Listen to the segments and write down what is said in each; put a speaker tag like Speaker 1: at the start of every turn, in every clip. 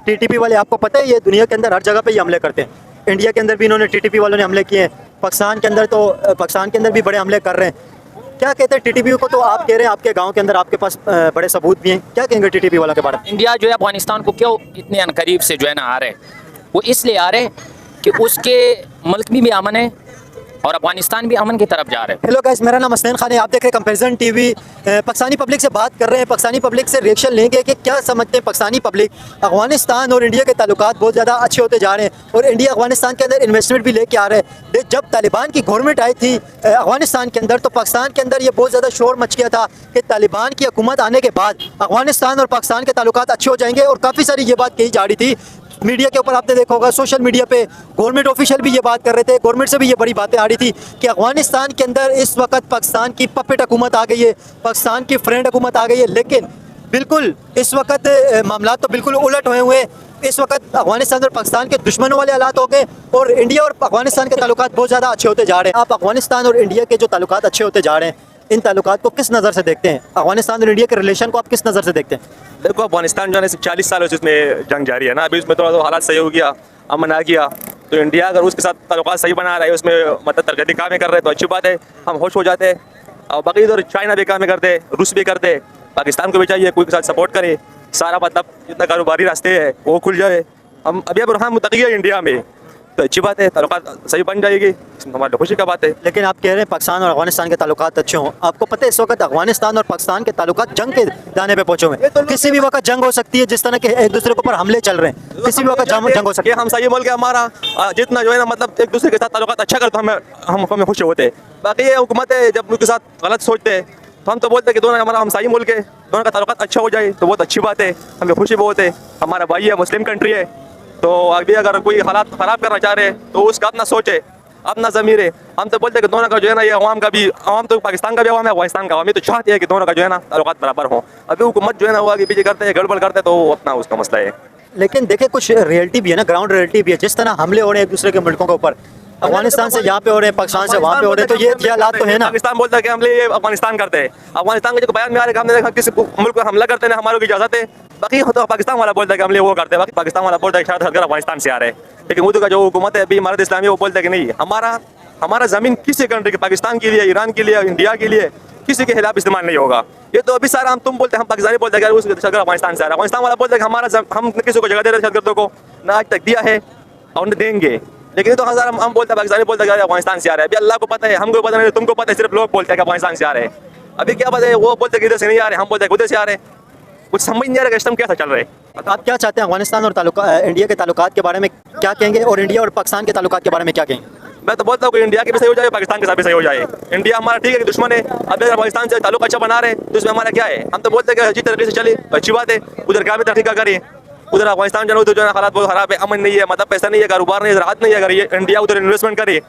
Speaker 1: TTP वाले आपको पता है ये दुनिया के अंदर हर जगह पे ये हमले करते हैं। इंडिया के अंदर भी इन्होंने टीटीपी वालों ने हमले किए हैं, पाकिस्तान के अंदर भी बड़े हमले कर रहे हैं। क्या कहते हैं टीटीपी को? तो आप कह रहे हैं आपके गांव के अंदर आपके पास बड़े सबूत भी हैं, क्या कहेंगे टीटीपी वालों के बारे में?
Speaker 2: इंडिया जो है अफगानिस्तान को क्यों इतने अनकरीब से जो है ना आ रहे, वो इसलिए आ रहे कि उसके मुल्क में भी अमन है और अफगानिस्तान भी अमन की तरफ जा रहे हैं।
Speaker 1: हेलो गाइस, मेरा नाम हसनैन खान है, आप देख रहे हैं कंपैरिजन टीवी। पाकिस्तानी पब्लिक से बात कर रहे हैं, पाकिस्तानी पब्लिक से रिएक्शन लेंगे कि क्या समझते हैं पाकिस्तानी पब्लिक। अफगानिस्तान और इंडिया के ताल्लुकात बहुत ज़्यादा अच्छे होते जा रहे हैं और इंडिया अफगानिस्तान के अंदर इन्वेस्टमेंट भी लेके आ रहे हैं। जब तालिबान की गवर्नमेंट आई थी अफगानिस्तान के अंदर, तो पाकिस्तान के अंदर ये बहुत ज़्यादा शोर मच गया था कि तालिबान की हुकूमत आने के बाद अफगानिस्तान और पाकिस्तान के ताल्लुकात अच्छे हो जाएंगे। और काफ़ी सारी ये बात कही जा रही थी मीडिया के ऊपर, आपने देखा होगा सोशल मीडिया पे गवर्नमेंट ऑफिशियल भी ये बात कर रहे थे, गवर्नमेंट से भी ये बड़ी बातें आ रही थी कि अफगानिस्तान के अंदर इस वक्त पाकिस्तान की पपेट हुकूमत आ गई है, पाकिस्तान की फ्रेंड हुकूमत आ गई है। लेकिन बिल्कुल इस वक्त मामला तो बिल्कुल उलट हुए हुए। इस वक्त अफगानिस्तान और पाकिस्तान के दुश्मनों वाले हालात हो गए और इंडिया और अफगानिस्तान के ताल्लुकात बहुत ज़्यादा अच्छे होते जा रहे हैं। आप अफगानिस्तान और इंडिया के जो ताल्लुकात अच्छे होते जा रहे हैं, इन ताल्लुकात को किस नज़र से देखते हैं? अफगानिस्तान और इंडिया के रिलेशन को आप किस नज़र से देखते हैं?
Speaker 3: देखो, अफगानिस्तान जो है 40 सालों से इसमें जंग जारी है ना, अभी उसमें थोड़ा तो हालात सही हो गया, अमन आ गया, तो इंडिया अगर उसके साथ ताल्लुकात सही बना रहा है, उसमें मतलब तरक्की कामें कर रहे हैं तो अच्छी बात है, हम खुश हो जाते हैं। और बाकी इधर चाइना भी कामें करते, रूस भी करते, पाकिस्तान को भी चाहिए कोई के साथ सपोर्ट करे, सारा मतलब जितना कारोबारी रास्ते है वो खुल जाए। हम अभी अब हम मुतकी है इंडिया में, तो अच्छी बात है, ताल्लुकात सही बन जाएगी, इसमें हमारी खुशी का बात है।
Speaker 1: लेकिन आप कह रहे हैं पाकिस्तान और अफगानिस्तान के ताल्लुकात अच्छे हों, आपको पता है इस वक्त अफगानिस्तान और पाकिस्तान के ताल्लुकात जंग के दाने पे पहुंचे हुए हैं। किसी भी वक्त जंग हो सकती है, जिस तरह के एक दूसरे के ऊपर हमले चल रहे हैं, किसी भी वक्त जंग हो सकती है।
Speaker 3: हम सही बोल के हमारा जितना जो है ना मतलब एक दूसरे के साथ ताल्लुकात अच्छा करते हमें खुश होते हैं। बाकी ये हुकूमत है जब उनके साथ गलत सोचते हैं तो हम तो बोलते हैं कि दोनों हमारा हमसाई मुल्क है, दोनों का ताल्लुकात अच्छा हो जाए तो बहुत अच्छी बात है, हमें खुशी बहुत है। हमारा भाई है, मुस्लिम कंट्री है, तो अभी अगर कोई हालात ख़राब करना चाह रहे हैं तो उसका अपना सोच है, अपना ज़मीर है। हम तो बोलते हैं कि दोनों का जो है ना, ये अवाम का भी, अवाम तो पाकिस्तान का भी अवाम है, अफगानिस्तान का अवाम, ये तो चाहते हैं कि दोनों का जो है ना ताल्लुकात बराबर हो। अभी हुकूमत जो है ना वो आगे पीछे करते हैं, गड़बड़ करते हैं, तो अपना उसका मसला है।
Speaker 1: लेकिन देखिए कुछ रियलिटी भी है ना, ग्राउंड रियलिटी भी है। जिस तरह हमले हो रहे हैं एक दूसरे के मुल्कों के ऊपर, अफगानिस्तान से यहाँ पे हो रहे हैं, पाकिस्तान से वहाँ पे हो रहे हैं, तो ये हालात तो है ना।
Speaker 3: पाकिस्तान बोलता है कि हमले ये अफगानिस्तान करते हैं, अफगानिस्तान के जो बयान में आ रहे हैं हमने देखा किसी मुल्क पर हमला करते हैं हमारे को इजाज़त है, बाकी तो पाकिस्तान वाला बोलता है कि हमले वो करते हैं, बाकी पाकिस्तान वाला बोलता है कि शायद अफगानिस्तान से आ रहे हैं। लेकिन उधर का जो हुकूमत है अभी इमारत इस्लामी, वो बोलता है कि नहीं, हमारा ज़मीन किसी कंट्री के, पाकिस्तान के लिए, ईरान के लिए, इंडिया के लिए किसी के खिलाफ इस्तेमाल नहीं होगा। ये तो अभी सारा तुम बोलते हैं, हम पाकिस्तानी बोलते हैं कि अफगानिस्तान से आ रहा है, अफगानिस्तान वाला बोलता है कि हम किसी को जगह दे रहे हैं दहशतगर्दों को, ना आज तक दिया है और न देंगे। लेकिन ये तो हम बोलते हैं, पाकिस्तानी बोलते हैं कि अफगानिस्तान से आ रहा है। अभी अल्लाह को पता है, हमको पता नहीं, तुमको पता है, सिर्फ लोग बोलते हैं कि अफगानिस्तान से आ रहे हैं। अभी क्या पता है, वो बोलते हैं कि इधर से नहीं आ रहे, हम बोलते हैं उधर से आ रहे हैं। कुछ समझ नहीं आ रहा सिस्टम कैसा चल रहा है।
Speaker 1: आप क्या चाहते हैं अफगानिस्तान और इंडिया के ताल्लुकात के बारे में क्या कहेंगे, और इंडिया और पाकिस्तान के ताल्लुकात के बारे में क्या कहेंगे?
Speaker 3: मैं तो बोलता हूँ कि इंडिया के भी सही हो जाए, पाकिस्तान के साथ भी सही हो जाए। इंडिया हमारा ठीक है कि दुश्मन है, अभी अगर पाकिस्तान से ताल्लुक अच्छा बना रहे हैं तो इसमें हमारा क्या है? हम तो बोलते हैं कि अच्छी तरीके से चले तो अच्छी बात है, उधर क्या भी तरक्की का करें। उधर अफगानिस्तान जो है हालात बहुत खराब है, अमन नहीं है, मतलब पैसा नहीं है, कारोबार नहीं है, राहत नहीं है। अगर ये इंडिया उधर इन्वेस्टमेंट करे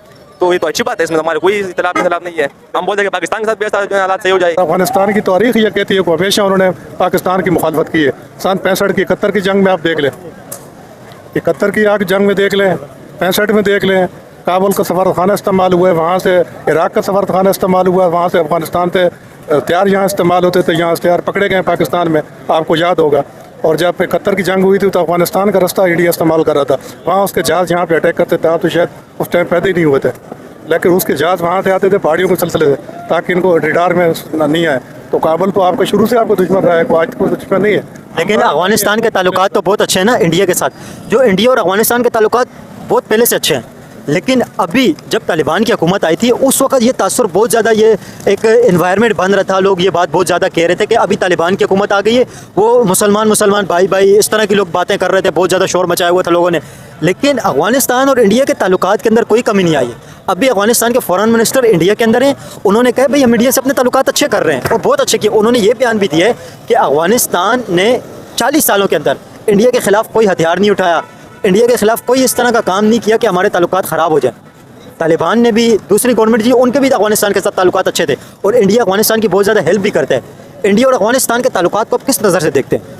Speaker 3: तो ये तो अच्छी बात है, इसमें हमारे कोई इख्तिलाफ नहीं है। हम बोलते हैं कि पाकिस्तान के साथ भी ऐसा जो है हालात सही हो जाए।
Speaker 4: अफगानिस्तान की तारीख ये कहती है कि हमेशा उन्होंने पाकिस्तान की मुखालफत की है। सन 65 की 71 की जंग में आप देख लें, 71 की आग जंग में देख लें, 65 में देख लें, काबुल का सफारतखाना इस्तेमाल हुआ है, वहाँ से इराक़ का सफारतखाना इस्तेमाल हुआ है, वहाँ से अफगानिस्तान से हथियार यहाँ इस्तेमाल होते थे, यहाँ हथियार पकड़े गए पाकिस्तान में, आपको याद होगा। और जब 71 की जंग हुई थी तो अफगानिस्तान का रास्ता इंडिया इस्तेमाल कर रहा था, वहाँ उसके जहाज़ यहाँ पे अटैक करते थे, तो शायद उस टाइम पैदा ही नहीं हुए थे, लेकिन उसके जहाज़ वहाँ से आते थे पहाड़ियों के सिलसिले से, ताकि इनको रडार में नहीं आए। तो काबुल तो आपका शुरू से आपको दुश्मन रहा है, कोई आज कोई दुश्मन नहीं है।
Speaker 1: लेकिन अफगानिस्तान के ताल्लुकात तो बहुत अच्छे हैं ना इंडिया के साथ। जो इंडिया और अफगानिस्तान के ताल्लुकात बहुत पहले से अच्छे हैं, लेकिन अभी जब तालिबान की हुकूमत आई थी उस वक्त ये तासुर बहुत ज़्यादा, ये एक एनवायरनमेंट बन रहा था, लोग ये बात बहुत ज़्यादा कह रहे थे कि अभी तालिबान की हुकूमत आ गई है, वो मुसलमान भाई इस तरह की लोग बातें कर रहे थे, बहुत ज़्यादा शोर मचाया हुआ था लोगों ने। लेकिन अफगानिस्तान और इंडिया के ताल्लुकात के अंदर कोई कमी नहीं आई है। अभी अफगानिस्तान के फॉरेन मिनिस्टर इंडिया के अंदर हैं, उन्होंने कहा भाई हम इंडिया से अपने ताल्लुकात अच्छे कर रहे हैं और बहुत अच्छे किए। उन्होंने ये बयान भी दिया है कि अफगानिस्तान ने 40 सालों के अंदर इंडिया के ख़िलाफ़ कोई हथियार नहीं उठाया, इंडिया के ख़िलाफ़ कोई इस तरह का काम नहीं किया कि हमारे ताल्लुकात ख़राब हो जाए। तालिबान ने भी, दूसरी गवर्नमेंट थी, उनके भी अफगानिस्तान के साथ ताल्लुकात अच्छे थे और इंडिया अफगानिस्तान की बहुत ज़्यादा हेल्प भी करता है। इंडिया और अफगानिस्तान के ताल्लुकात को आप किस नज़र से देखते हैं?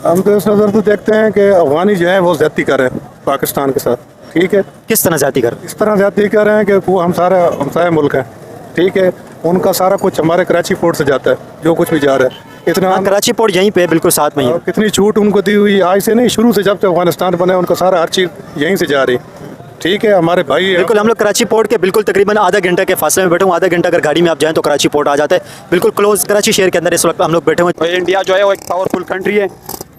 Speaker 4: हम तो इस नज़र से देखते हैं कि अफगानी जो है वो ज़्यादती कर रहे हैं पाकिस्तान के साथ, ठीक है।
Speaker 1: किस तरह ज़्यादती कर रहे हैं?
Speaker 4: इस तरह ज़्यादती कर रहे हैं कि वो हमसाया मुल्क है, ठीक है। उनका सारा कुछ हमारे कराची पोर्ट से जाता है, जो कुछ भी जा रहा है। इतना
Speaker 1: हाँ, कराची पोर्ट यहीं पे है, बिल्कुल साथ में ही है।
Speaker 4: और कितनी छूट उनको दी हुई, आज से नहीं, शुरू से जब से अफगानिस्तान बने उनका सारा हर चीज़ यहीं से जा रही। ठीक है, हमारे भाई हैं।
Speaker 1: बिल्कुल हम लोग कराची पोर्ट के बिल्कुल तकरीबन आधा घंटे के फासले में बैठे हूँ। आधा घंटा अगर गाड़ी में आप जाएं तो कराची पोर्ट आ जाता है, बिल्कुल क्लोज कराची शहर के अंदर इस वक्त हम लोग बैठे हुए हैं।
Speaker 5: इंडिया जो है वो एक पावरफुल कंट्री है,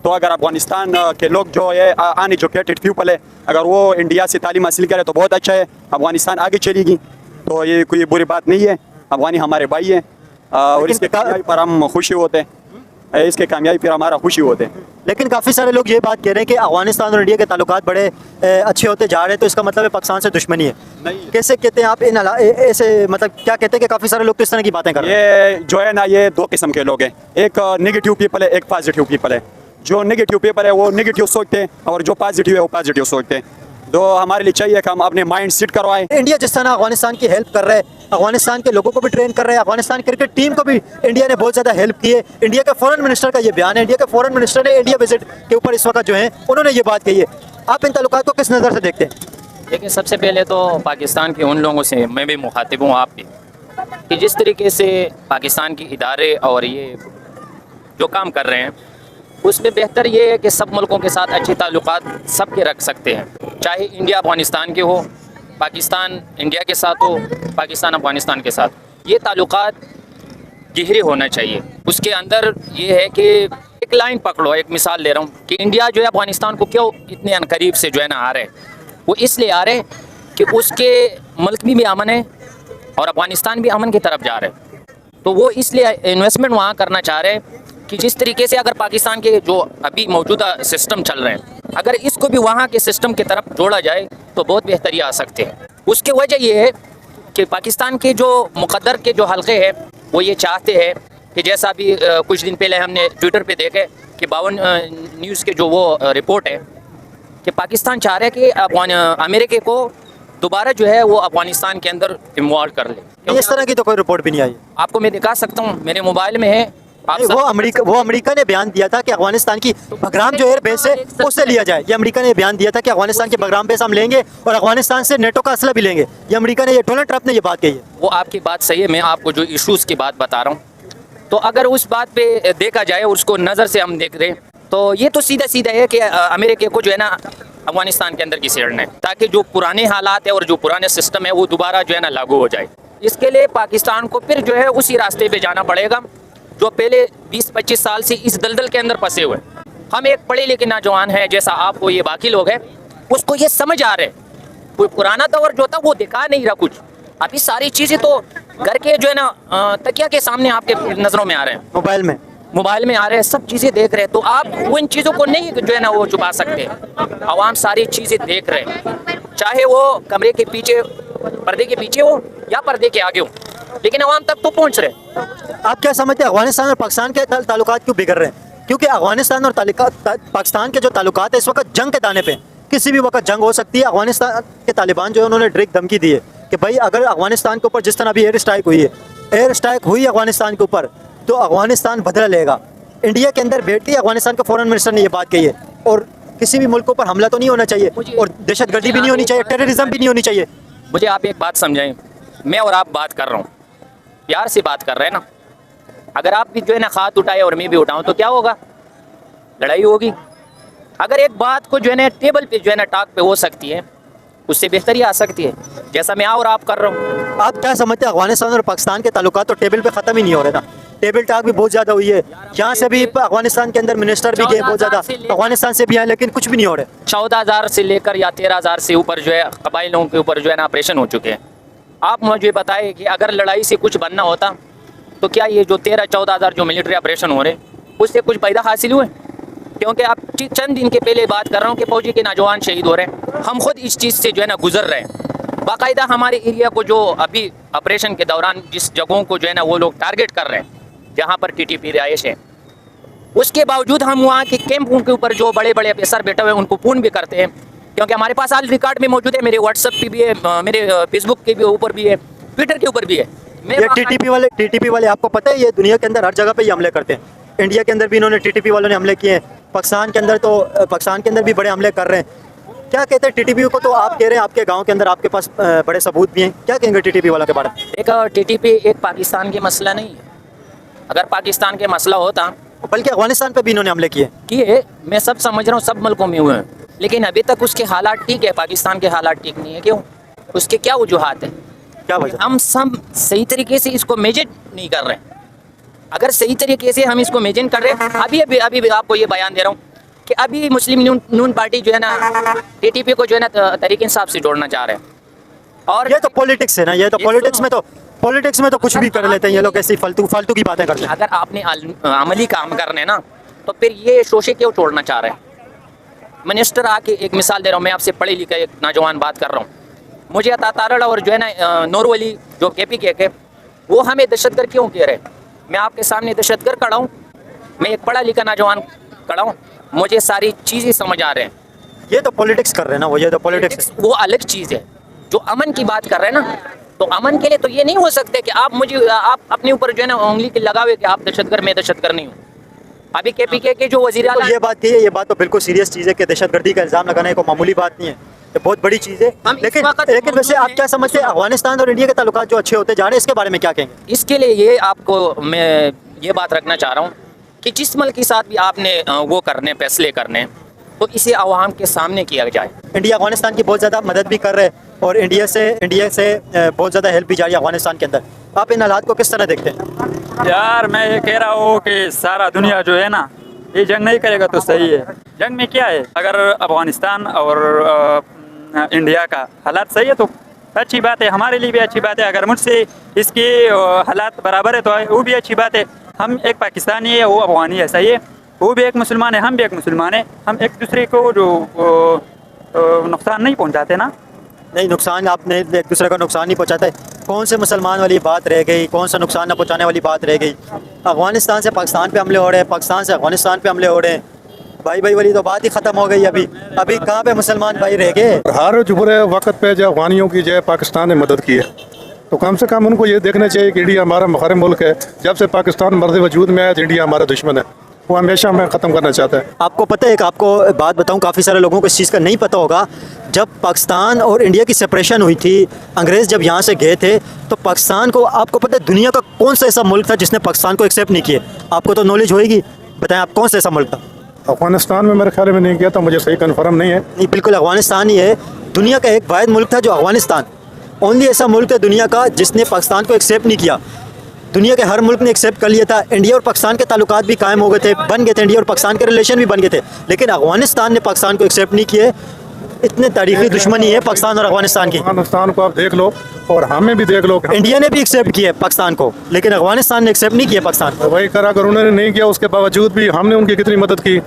Speaker 5: तो अगर अफगानिस्तान के लोग जो है अनएजुकेटेड पीपल है, अगर वो इंडिया से तालीम हासिल करे तो बहुत अच्छा है, अफगानिस्तान आगे चलेगी। तो ये कोई बुरी बात नहीं है, अफगानी हमारे भाई हैं और इसके कामयाबी पर हम खुशी होते हैं, इसके कामयाबी पर हमारा खुशी होते हैं।
Speaker 1: लेकिन काफ़ी सारे लोग ये बात कह रहे हैं कि अफगानिस्तान और इंडिया के ताल्लुकात बड़े अच्छे होते जा रहे हैं, तो इसका मतलब है पाकिस्तान से दुश्मनी है।
Speaker 5: नहीं।
Speaker 1: कैसे कहते हैं आप इन ऐसे, मतलब क्या कहते हैं कि काफ़ी सारे लोग तो इस तरह की बातें कर रहे हैं?
Speaker 5: ये जो है ना, ये दो किस्म के लोग हैं, एक नेगेटिव पीपल है, एक पॉजिटिव पीपल है। जो नेगेटिव पीपल है वो नेगेटिव सोचते हैं और जो पॉजिटिव है वो पॉजिटिव सोचते हैं। तो हमारे लिए चाहिए कि हम अपने माइंड सेट करवाएं।
Speaker 1: इंडिया जिस तरह अफगानिस्तान की हेल्प कर रहा है, अफगानिस्तान के लोगों को भी ट्रेन कर रहा है, अफगानिस्तान क्रिकेट टीम को भी इंडिया ने बहुत ज़्यादा हेल्प की है। इंडिया के फॉरेन मिनिस्टर का ये बयान है, इंडिया के फॉरेन मिनिस्टर ने इंडिया विजिट के ऊपर इस वक्त जो है उन्होंने ये बात कही है। आप इन ताल्लुकात को किस नज़र से देखते हैं?
Speaker 2: देखिए, सबसे पहले तो पाकिस्तान के उन लोगों से मैं भी मुखातिब हूँ, आप भी, कि जिस तरीके से पाकिस्तान के इदारे और ये जो काम कर रहे हैं उसमें बेहतर ये है कि सब मुल्कों के साथ अच्छे ताल्लुकात सबके रख सकते हैं, चाहे इंडिया अफगानिस्तान के हो, पाकिस्तान इंडिया के साथ हो, पाकिस्तान अफगानिस्तान के साथ, ये ताल्लुकात गहरे होना चाहिए। उसके अंदर ये है कि एक लाइन पकड़ो, एक मिसाल ले रहा हूँ कि इंडिया जो है अफगानिस्तान को क्यों इतने अनकरीब से जो है ना आ रहे, वो इसलिए आ रहे कि उसके मुल्क में भी अमन है और अफगानिस्तान भी अमन की तरफ जा रहे हैं। तो वो इसलिए इन्वेस्टमेंट वहाँ करना चाह रहे हैं कि जिस तरीके से अगर पाकिस्तान के जो अभी मौजूदा सिस्टम चल रहे हैं, अगर इसको भी वहाँ के सिस्टम की तरफ जोड़ा जाए तो बहुत बेहतरी आ सकते हैं। उसकी वजह ये है कि पाकिस्तान के जो मुकद्दर के जो हल्के हैं वो ये चाहते हैं कि जैसा अभी कुछ दिन पहले हमने ट्विटर पे देखे कि 52 न्यूज़ के जो वो रिपोर्ट है कि पाकिस्तान चाह रहे हैं कि अमेरिका को दोबारा जो है वो अफगानिस्तान के अंदर इन्वॉल्व कर ले।
Speaker 1: इस तरह की तो कोई रिपोर्ट भी नहीं आई।
Speaker 2: आपको मैं दिखा सकता हूँ, मेरे मोबाइल में है। आप
Speaker 1: वो अमेरिका ने बयान दिया था कि अफगानिस्तान की बगराम जो एयर बेस है उससे लिया जाए। ये अमेरिका ने बयान दिया था कि अफगानिस्तान की बगराम बेस हम लेंगे और अफगानिस्तान से नेटो का असला भी लेंगे। ये अमेरिका ने, ये डोनाल्ड ट्रंप ने ये बात कही है।
Speaker 2: वो आपकी बात सही है, मैं आपको जो इश्यूज़ की बात बता रहा हूँ, तो अगर उस बात पे देखा जाए, उसको नज़र से हम देख रहे हैं, तो ये तो सीधा सीधा है कि अमेरिका को जो है ना अफगानिस्तान के अंदर घसीटना है ताकि जो पुराने हालात है और जो पुराने सिस्टम है वो दोबारा जो है ना लागू हो जाए। इसके लिए पाकिस्तान को फिर जो है उसी रास्ते पे जाना पड़ेगा जो पहले 20-25 साल से इस दलदल के अंदर फंसे हुए। हम एक पढ़े लिखे नौजवान हैं जैसा आपको, ये बाकी लोग हैं, उसको ये समझ आ रहे हैं कोई पुराना दौर जो था वो दिखा नहीं रहा कुछ। अभी सारी चीज़ें तो घर के जो है ना तकिया के सामने आपके नज़रों में आ रहे हैं, मोबाइल में आ रहे हैं, सब चीज़ें देख रहे हैं। तो आप उन चीज़ों को नहीं जो है ना वो छुपा सकते। आवाम सारी चीज़ें देख रहे हैं, चाहे वो कमरे के पीछे, पर्दे के पीछे हो या पर्दे के आगे हो, लेकिन आवाम तक तो पहुंच रहे।
Speaker 1: आप क्या समझते हैं अफगानिस्तान और पाकिस्तान के ताल्लुकात क्यों बिगड़ रहे हैं? क्योंकि अफगानिस्तान और पाकिस्तान के जो ताल्लुकात है इस वक्त जंग के दाने पे, किसी भी वक्त जंग हो सकती है। अफगानिस्तान के तालिबान जो है उन्होंने डायरेक्ट धमकी दी है कि भाई अगर अफगानिस्तान के ऊपर जिस तरह अभी एयर स्ट्राइक हुई अफगानिस्तान के ऊपर, तो अफगानिस्तान बदला लेगा। इंडिया के अंदर बैठ के अफगानिस्तान के फॉरेन मिनिस्टर ने ये बात कही है। और किसी भी मुल्क के ऊपर हमला तो नहीं होना चाहिए और दहशतगर्दी भी नहीं होनी चाहिए, टेररिज्म भी नहीं होनी चाहिए।
Speaker 2: मुझे आप एक बात समझाएं, मैं और आप बात कर रहा हूँ, प्यार से बात कर रहे हैं ना। अगर आप भी जो है ना हाथ उठाए और मैं भी उठाऊं तो क्या होगा? लड़ाई होगी। अगर एक बात को जो है ना टेबल पे जो है ना टॉक पे हो सकती है, उससे बेहतरी आ सकती है, जैसा मैं और आप कर रहा हूँ।
Speaker 1: आप क्या समझते हैं अफगानिस्तान और पाकिस्तान के ताल्लुकात तो टेबल पे ख़त्म ही नहीं हो रहे ना? टेबल टॉक भी बहुत ज़्यादा हुई है, यहाँ से भी अफगानिस्तान के अंदर मिनिस्टर भी गए बहुत ज़्यादा, अफगानिस्तान से भी आए, लेकिन कुछ भी नहीं हो रहे।
Speaker 2: 14,000 से लेकर या 13,000 से ऊपर जो है कबाइलों के ऊपर जो है ना ऑपरेशन हो चुके हैं। आप मुझे बताएं कि अगर लड़ाई से कुछ बनना होता तो क्या ये जो 13-14,000 जो मिलिट्री ऑपरेशन हो रहे उससे कुछ फ़ायदा हासिल हुए? क्योंकि आप चंद दिन के पहले बात कर रहा हूँ कि फौजी के नौजवान शहीद हो रहे हैं। हम खुद इस चीज़ से जो है ना गुजर रहे हैं। बाकायदा हमारे एरिया को जो अभी ऑपरेशन के दौरान जिस जगहों को जो है ना वो लोग टारगेट कर रहे हैं जहाँ पर TTP रिहाइश है, उसके बावजूद हम वहाँ के कैंपों के ऊपर जो बड़े बड़े अफसर बैठे हुए हैं उनको फ़ोन भी करते हैं, क्योंकि हमारे पास आज रिकॉर्ड में मौजूद है, मेरे व्हाट्सएप पे भी है, मेरे फेसबुक के भी ऊपर भी है, ट्विटर के ऊपर भी है।
Speaker 1: ये TTP वाले आपको पता है ये दुनिया के अंदर हर जगह पे ये हमले करते हैं। इंडिया के अंदर भी इन्होंने TTP वालों ने हमले किए हैं, पाकिस्तान के अंदर भी बड़े हमले कर रहे हैं। क्या कहते हैं TTP को? तो आप कह रहे हैं आपके गांव के अंदर आपके पास बड़े सबूत भी हैं, क्या कहेंगे TTP वाला के बारे में?
Speaker 2: एक TTP एक पाकिस्तान के मसला नहीं है। अगर पाकिस्तान के मसला होता
Speaker 1: बल्कि अफगानिस्तान पे भी इन्होंने हमले किए।
Speaker 2: मैं सब समझ रहा हूँ, सब मुल्कों में हुए हैं, लेकिन अभी तक उसके हालात ठीक है, पाकिस्तान के हालात ठीक नहीं है। क्यों? उसके क्या वजूहात है?
Speaker 1: क्या वजह?
Speaker 2: हम सब सही तरीके से इसको मेजर नहीं कर रहे हैं। अगर सही तरीके से हम इसको मेजर कर रहे हैं, अभी भी आपको ये बयान दे रहा हूँ कि अभी मुस्लिम नून पार्टी जो है ना टीटीपी को जो है ना तहरीक इंसाफ से जोड़ना चाह रहे हैं। और
Speaker 1: ये तो पॉलिटिक्स है ना, ये तो पॉलिटिक्स में तो कुछ भी कर लेते हैं ये लोग, ऐसी फालतू की बातें करते हैं।
Speaker 2: अगर आपने अमली काम करने ना तो फिर ये शोशे क्यों छोड़ना चाह रहे हैं? मिनिस्टर आके, एक मिसाल दे रहा हूँ, मैं आपसे पढ़े लिखे एक नौजवान बात कर रहा हूँ, मुझे अता तारड़ और जो है ना नूरवली जो KPK के, वो हमें दहशतगर्द क्यों कह रहे हैं? मैं आपके सामने दहशतगर्द खड़ा हूँ, मैं एक पढ़ा लिखा नौजवान खड़ा हूँ, मुझे सारी चीज़ें समझ आ रहे हैं।
Speaker 1: ये तो पॉलिटिक्स कर रहे हैं ना वो, ये तो पॉलिटिक्स
Speaker 2: वो अलग चीज़ है। जो अमन की बात कर रहे हैं ना, तो अमन के लिए तो ये नहीं हो सकते कि आप अपने ऊपर जो है ना उंगली की लगावे कि आप दहशतगर्द, मैं दहशतगर्द नहीं हूँ। अभी KPK के जो वज़ीर आला,
Speaker 1: ये बात थी, ये बात तो बिल्कुल सीरियस चीज़ है कि दहशतगर्दी का इल्ज़ाम लगाना कोई मामूली बात नहीं है, ये बहुत बड़ी चीज़ है। लेकिन वैसे आप क्या समझते हैं, अफगानिस्तान और इंडिया के ताल्लुकात जो अच्छे होते जा रहे हैं, इसके बारे में क्या कहेंगे?
Speaker 2: इसके लिए ये आपको मैं ये बात रखना चाह रहा हूँ कि जिस मुल्क के साथ भी आपने वो करने फैसले करने, तो इसे आवाम के सामने किया जाए।
Speaker 1: इंडिया अफगानिस्तान की बहुत ज़्यादा मदद भी कर रहे हैं और इंडिया से बहुत ज़्यादा हेल्प भी जा रही है अफगानिस्तान के अंदर। आप इन हालात को किस तरह देखते हैं?
Speaker 6: यार मैं ये कह रहा हूँ कि सारा दुनिया जो है ना, ये जंग नहीं करेगा तो सही है। जंग में क्या है, अगर अफगानिस्तान और इंडिया का हालात सही है तो अच्छी बात है, हमारे लिए भी अच्छी बात है। अगर मुझसे इसके हालात बराबर है तो वो भी अच्छी बात है। हम एक पाकिस्तानी है, वो अफगानी है, सही है। वो भी एक मुसलमान है, हम भी एक मुसलमान है। हम एक दूसरे को जो नुकसान नहीं पहुंचाते ना।
Speaker 1: नहीं, नुकसान आपने एक दूसरे का नुकसान नहीं पहुंचाते। कौन से मुसलमान वाली बात रह गई, कौन सा नुकसान न पहुंचाने वाली बात रह गई? अफगानिस्तान से पाकिस्तान पे हमले हो रहे हैं, पाकिस्तान से अफगानिस्तान पे हमले हो रहे हैं, भाई वाली तो बात ही ख़त्म हो गई। अभी कहाँ पे मुसलमान भाई रह गए?
Speaker 4: हर बुरे वक्त पे जब अफगानियों की जो पाकिस्तान ने मदद की है, तो कम से कम उनको ये देखना चाहिए कि इंडिया हमारा मुहर्रम मुल्क है। जब से पाकिस्तान मर्द वजूद में आया तो इंडिया हमारा दुश्मन है, वो हमेशा हमें ख़त्म करना चाहता है।
Speaker 1: आपको पता है, आपको बात बताऊं, काफ़ी सारे लोगों को इस चीज़ का नहीं पता होगा। जब पाकिस्तान और इंडिया की सेपरेशन हुई थी, अंग्रेज़ जब यहाँ से गए थे, तो पाकिस्तान को, आपको पता है दुनिया का कौन सा ऐसा मुल्क था जिसने पाकिस्तान को एक्सेप्ट नहीं किया? आपको तो नॉलेज होएगी, बताएं आप कौन सा ऐसा मुल्क था?
Speaker 4: अफगानिस्तान में मेरे ख्याल में नहीं किया था, मुझे सही कन्फर्म नहीं है।
Speaker 1: नहीं, बिल्कुल अफगानिस्तान ही है। दुनिया का एक वाहिद मुल्क था जो अफगानिस्तान, ओनली ऐसा मुल्क है दुनिया का जिसने पाकिस्तान को एक्सेप्ट नहीं किया। दुनिया के हर मुल्क ने एक्सेप्ट कर लिया था। इंडिया और पाकिस्तान के ताल्लुकात भी कायम हो गए थे, बन गए थे, इंडिया और पाकिस्तान के रिलेशन भी बन गए थे, लेकिन अफगानिस्तान ने पाकिस्तान को एक्सेप्ट नहीं किए। इतने तारीखी दुश्मनी है पाकिस्तान और अफगानिस्तान की।
Speaker 4: अफगानिस्तान को आप देख लो और हमें भी देख लो,
Speaker 1: इंडिया ने भी एक्सेप्ट किया पाकिस्तान को, लेकिन अफगानिस्तान ने एक्सेप्ट नहीं किया पाकिस्तान को।
Speaker 4: वही करा, अगर उन्होंने नहीं किया उसके बावजूद भी हमने उनकी कितनी मदद की।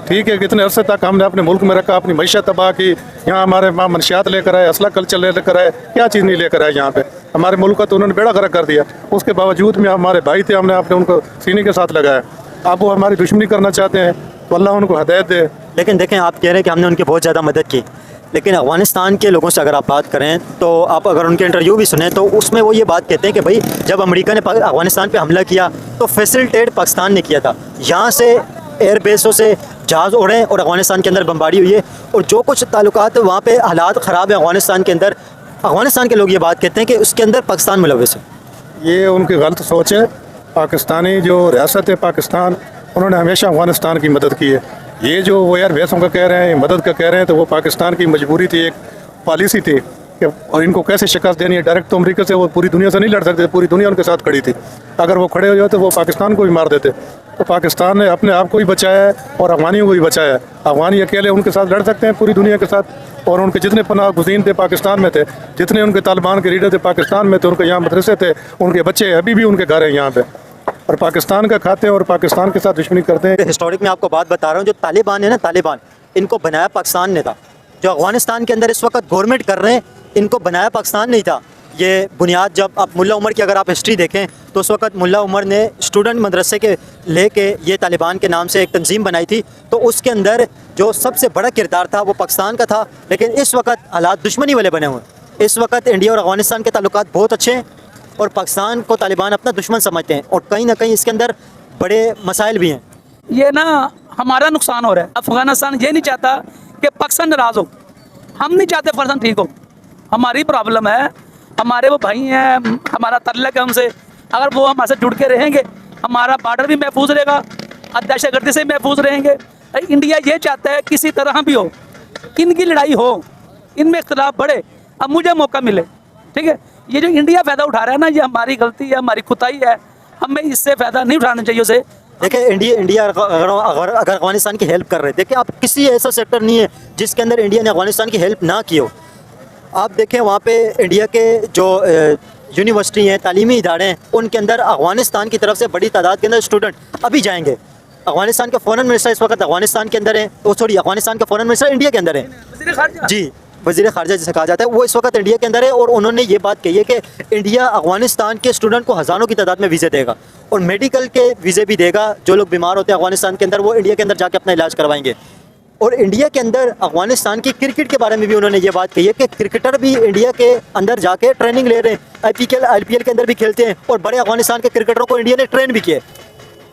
Speaker 4: ठीक है, कितने अरसे तक हमने अपने मुल्क में रखा, अपनी मैशत तबाह की। यहाँ हमारे माँ मनशियात लेकर आए, असला कल्चर लेकर आए, क्या चीज़ नहीं लेकर आए यहाँ पे। हमारे मुल्क का तो उन्होंने बेड़ा गर्क कर दिया। उसके बावजूद में हमारे भाई थे, हमने उनको सीने के साथ लगाया। अब वो हमारी दुश्मनी करना चाहते हैं तो अल्लाह उनको हिदायत दे।
Speaker 1: लेकिन देखें, आप कह रहे हैं कि हमने उनकी बहुत ज़्यादा मदद की, लेकिन अफगानिस्तान के लोगों से अगर आप बात करें तो आप अगर उनके इंटरव्यू भी सुने तो उसमें वो ये बात कहते हैं कि भाई जब अमेरिका ने अफगानिस्तान पे हमला किया तो फैसिलिटेट पाकिस्तान ने किया था। यहाँ से एयरबेसों से जहाज़ उड़े और अफगानिस्तान के अंदर बमबारी हुई है, और जो कुछ ताल्लुकात वहाँ पे हालात ख़राब है अफगानिस्तान के अंदर, अफगानिस्तान के लोग ये बात कहते हैं कि उसके अंदर पाकिस्तान मुलव्वस है।
Speaker 4: ये उनकी गलत सोच है। पाकिस्तानी जो रियासत है पाकिस्तान, उन्होंने हमेशा अफगानिस्तान की मदद की है। ये जो वो यार वैसों का कह रहे हैं, मदद का कह रहे हैं, तो वो पाकिस्तान की मजबूरी थी, एक पॉलिसी थी कि और इनको कैसे शिकस्त देनी है। डायरेक्ट तो अमेरिका से वो पूरी दुनिया से नहीं लड़ सकते, पूरी दुनिया उनके साथ खड़ी थी। अगर वो खड़े हो जाते वो पाकिस्तान को भी मार देते। तो पाकिस्तान ने अपने आप को भी बचाया है और अफगानियों को भी बचाया है। अफगानी अकेले उनके साथ लड़ सकते हैं पूरी दुनिया के साथ, और उनके जितने पनाह गुज़ीन थे पाकिस्तान में थे, जितने उनके तालिबान के लीडर थे पाकिस्तान में थे, उनके यहाँ मदरसे थे, उनके बच्चे अभी भी उनके घर हैं यहाँ पे, और पाकिस्तान का खाते हैं और पाकिस्तान के साथ दुश्मनी करते हैं।
Speaker 1: हिस्टोरिक में आपको बात बता रहा हूँ, जो तालिबान है ना, तालिबान, इनको बनाया पाकिस्तान ने था। जो अफगानिस्तान के अंदर इस वक्त गवर्नमेंट कर रहे हैं, इनको बनाया पाकिस्तान नहीं था। ये बुनियाद जब आप मुल्ला उमर की अगर आप हिस्ट्री देखें तो उस वक्त मुल्ला उमर ने स्टूडेंट मदरसे के लेके ये तालिबान के नाम से एक तंजीम बनाई थी, तो उसके अंदर जो सबसे बड़ा किरदार था वो पाकिस्तान का था। लेकिन इस वक्त हालात दुश्मनी वाले बने हुए हैं। इस वक्त इंडिया और अफगानिस्तान के ताल्लुकात बहुत अच्छे हैं और पाकिस्तान को तालिबान अपना दुश्मन समझते हैं, और कहीं ना कहीं इसके अंदर बड़े मसाइल भी हैं।
Speaker 7: ये ना हमारा नुकसान हो रहा है। अफगानिस्तान ये नहीं चाहता कि पाकिस्तान नाराज़ हो, हम नहीं चाहते पाकिस्तान ठीक हो। हमारी प्रॉब्लम है, हमारे वो भाई हैं, हमारा तल्लक है उनसे। अगर वो हमारे से जुड़ के रहेंगे, हमारा बॉर्डर भी महफूज रहेगा, दहशतगर्दी से महफूज रहेंगे। इंडिया ये चाहता है किसी तरह भी हो, इनकी लड़ाई हो, इनमें इख्तलाफ बढ़े, अब मुझे मौका मिले। ठीक है, ये जो इंडिया फ़ायदा उठा रहा है ना, ये हमारी गलती है, हमारी खुदाई है, हमें इससे फ़ायदा नहीं उठाना चाहिए उसे।
Speaker 1: देखिए इंडिया अगर अफगानिस्तान की हेल्प कर रहे हैं, देखिए आप किसी ऐसा सेक्टर नहीं है जिसके अंदर इंडिया ने अफगानिस्तान की हेल्प ना की हो। आप देखें वहाँ पे इंडिया के जो यूनिवर्सिटी हैं, तालीमी इदारे हैं, उनके अंदर अफगानिस्तान की तरफ से बड़ी तादाद के अंदर स्टूडेंट अभी जाएंगे। अफगानिस्तान के फ़ॉरेन मिनिस्टर इस वक्त अफगानिस्तान के अंदर हैं, अफगानिस्तान के फ़ॉरेन मिनिस्टर इंडिया के अंदर हैं। जी, वज़ीर ख़ारजा जिसे कहा जाता है, वो इस वक्त इंडिया के अंदर है और उन्होंने ये बात कही है कि इंडिया अफगानिस्तान के स्टूडेंट को हज़ारों की तादाद में वीज़े देगा और मेडिकल के वीज़े भी देगा। जो लोग बीमार होते हैं अफगानिस्तान के अंदर, वो इंडिया के अंदर जाके अपना इलाज करवाएंगे। और इंडिया के अंदर अफगानिस्तान की क्रिकेट के बारे में भी उन्होंने ये बात कही है कि क्रिकेटर भी इंडिया के अंदर जाके ट्रेनिंग ले रहे हैं, IPL के अंदर भी खेलते हैं और बड़े अफगानिस्तान के क्रिकेटरों को इंडिया ने ट्रेन भी किया।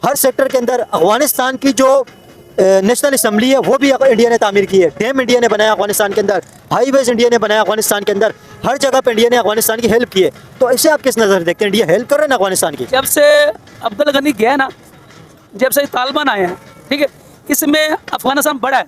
Speaker 1: हर सेक्टर के अंदर अफगानिस्तान की जो नेशनल असम्बली है वो भी इंडिया ने तामीर की है, डैम इंडिया ने बनाया अफगानिस्तान के अंदर, हाईवेज इंडिया ने बनाया अफगानिस्तान के अंदर, हर जगह पर इंडिया ने अफगानिस्तान की हेल्प की है। तो इसे आप किस नज़र से देखते हैं? इंडिया हेल्प कर रहे हैं ना अफगानिस्तान की?
Speaker 7: जब से अब्दुल गनी गया ना, जब से तालिबान आए हैं, ठीक है, इसमें अफगानिस्तान बड़ा है,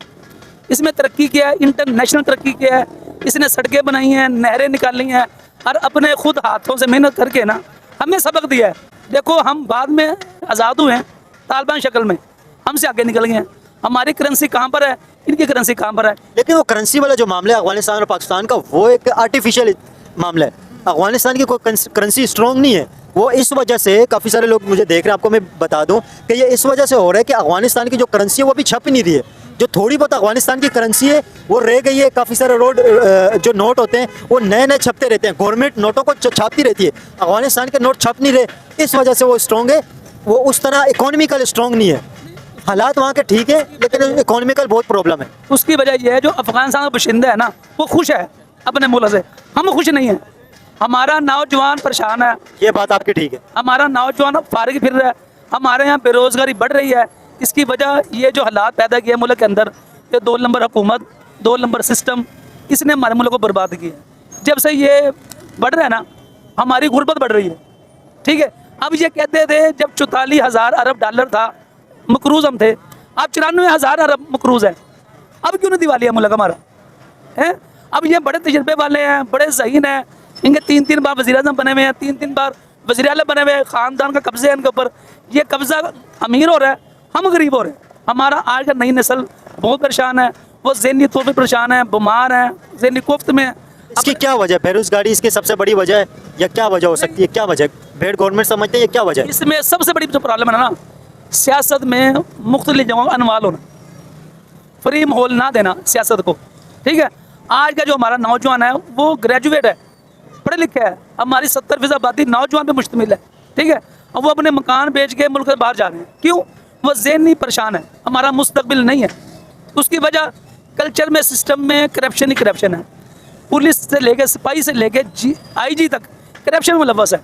Speaker 7: इसमें तरक्की किया है, इंटरनेशनल तरक्की किया है, इसने सड़कें बनाई हैं, नहरें निकाली हैं और अपने खुद हाथों से मेहनत करके ना हमें सबक दिया है। देखो हम बाद में आज़ाद हुए हैं तालिबान शक्ल में, हमसे आगे निकल गए हैं। हमारी करेंसी कहाँ पर है, इनकी करेंसी कहाँ पर है?
Speaker 1: लेकिन वो करेंसी वाला जो मामला है अफगानिस्तान और पाकिस्तान का, वो एक आर्टिफिशियल मामला है। अफगानिस्तान की कोई करेंसी स्ट्रॉन्ग नहीं है। वो इस वजह से काफ़ी सारे लोग मुझे देख रहे हैं, आपको मैं बता दूं कि ये इस वजह से हो रहा है कि अफगानिस्तान की जो करेंसी है वो अभी छप ही नहीं रही है। जो थोड़ी बहुत अफगानिस्तान की करेंसी है वो रह गई है। काफ़ी सारे जो नोट होते हैं वो नए नए छपते रहते हैं, गवर्नमेंट नोटों को छापती रहती है, अफगानिस्तान के नोट छप नहीं रहे, इस वजह से वो स्ट्रॉन्ग है। वो उस तरह इकोनॉमिकल स्ट्रॉन्ग नहीं है। हालात वहाँ के ठीक है लेकिन इकोनॉमिकल बहुत प्रॉब्लम है।
Speaker 7: उसकी वजह यह है जो अफगानिस्तान का बशिंदा है ना, वो खुश है अपने मुल्क से, हम खुश नहीं हैं। हमारा नौजवान परेशान है।
Speaker 1: ये बात आपकी ठीक है।
Speaker 7: हमारा नौजवान फारिग फिर रहा है, हमारे यहाँ बेरोज़गारी बढ़ रही है। इसकी वजह ये जो हालात पैदा किए मुल्क के अंदर, ये 2 नंबर हुकूमत, 2 नंबर सिस्टम, इसने हमारे मुल्क को बर्बाद किया। जब से ये बढ़ रहा है ना, हमारी गुर्बत बढ़ रही है। ठीक है, अब ये कहते थे जब 44,000 अरब डॉलर था मकरूज़ हम थे, अब 94,000 अरब मकरूज़ है। अब क्यों नहीं दिवालिया मुल्क हमारा है? अब ये बड़े तजर्बे वाले हैं, बड़े ज़हीन हैं, इनके 3-3 बार वज़ीर-ए-आज़म बने हुए हैं, 3-3 बार वज़ीर आला बने हुए हैं, ख़ानदान का कब्ज़े है इनके ऊपर। ये कब्ज़ा अमीर हो रहा है, हम गरीब हो रहे हैं। हमारा आज का नई नस्ल बहुत परेशान है, वो ज़हनी तौर पर परेशान है, बीमार हैं, ज़हनी कोफ्त में।
Speaker 1: इसकी क्या वजह? बेरोजगारी इसकी सबसे बड़ी वजह है या क्या वजह हो सकती है? क्या वजह बेड गवर्नमेंट समझते हैं, ये क्या वजह है?
Speaker 7: इसमें सबसे बड़ी जो प्रॉब्लम है ना, सियासत में मुख्तलिफ जगहों का अनवाल होना, फ्री माहौल ना देना सियासत को। ठीक है, आज का जो हमारा नौजवान है वो ग्रेजुएट है, पढ़े लिखे है, हमारी 70% आबादी नौजवान पे मुश्तमिल है। ठीक है, अब वो अपने मकान बेच के मुल्क से बाहर जा रहे हैं, क्यों? वो ज़हनी परेशान है, हमारा मुस्तकबिल नहीं है। उसकी वजह कल्चर में, सिस्टम में करप्शन ही करप्शन है। पुलिस से लेके, सिपाही से लेके IG तक करप्शन में मुलव्वस है।